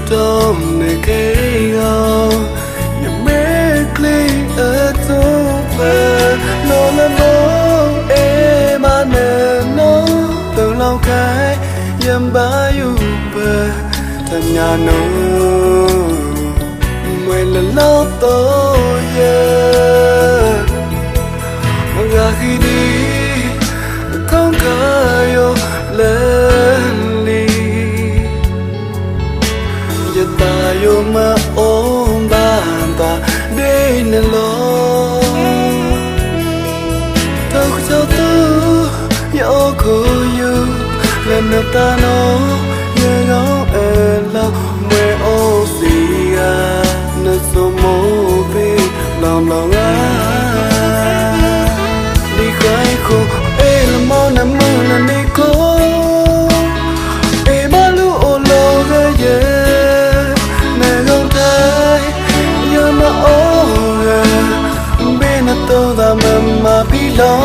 don't make it you make it a tope no la no e ma ne no từ lâu cái yam ba yu ba tham nhà no mày là lo to yeah mà khi đi không có yêu lên đi giờ ta yêu mà ôm bàn ta để nên lo thâu cho tôi yêu cô yêu lần nào ta nó nhớ ngó lo mẹ ô gì à nơi số mô vi lòng lòng đi khai khô ê là mò nằm mơ là đi cô ê ba lu ô lô ghê dê nè gông thái nhớ mà ô ghê bên là tô ta mà bị lo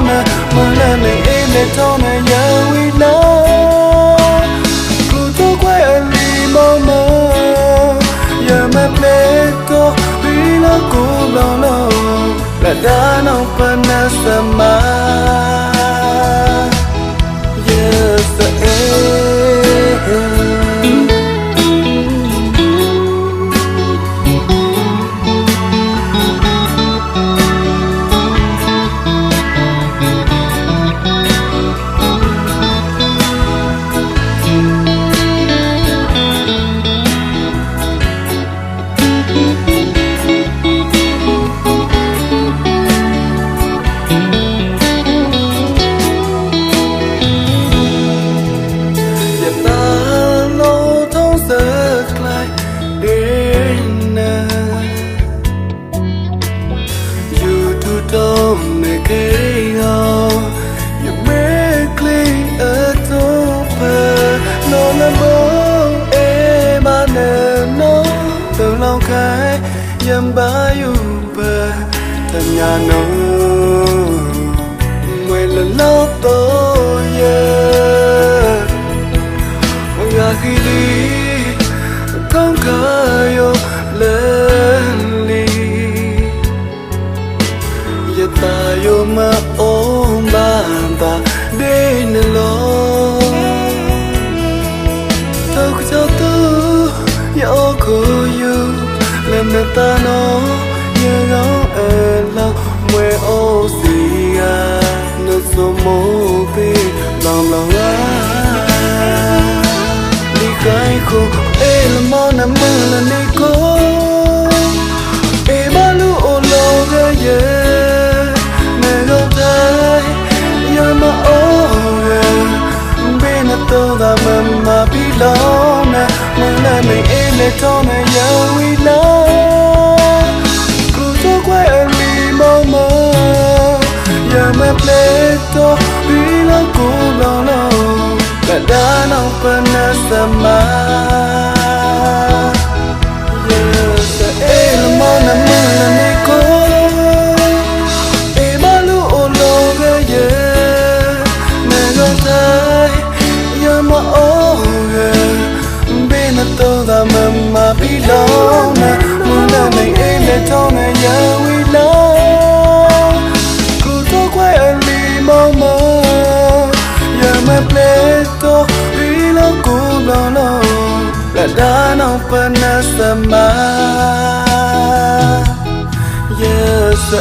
nè mà là này ê lệ thô nè nhớ uy lo cụ tô quay ở lì mơ mơ giờ mà plê tô vì lo cụ lo lo là đã nông phân nà sa ma yes don't make it you make it a tope no la no e ma ne no từ lâu cái yam ba yu ba tham nhà no mày là lo to yeah mà khi đi không có yêu lên đi giờ ta yêu mà ôm bàn ta để nên lo thâu cho tôi yêu cô yêu lần nào ta nó nhớ ngó lo mẹ ô gì à nơi số mô vi lòng lòng đi khai khô ê là mò nằm mơ là đi cô ê ba lu ô lô ghê yeah nè gông thái nhớ mà ô ghê bên là tô ta mà bị lo nè mà là này ê lệ thô nè nhớ uy lo cụ tô quay ở lì mơ mơ giờ mà plê tô vì lo cụ lo lo là đã nông phân nà sa ma yes ê là mò nằm mơ là đi cô ê ba lu ô lô ghê yeah nè gông thái nhớ mà ô ghê bên là tô ta mà bị lo nè mà là này ê lệ thô nè nhớ uy lo cụ tô quay ở lì mơ mơ giờ mà plê tô vì lo cụ lo lo là đã nông phân nà sa ma yes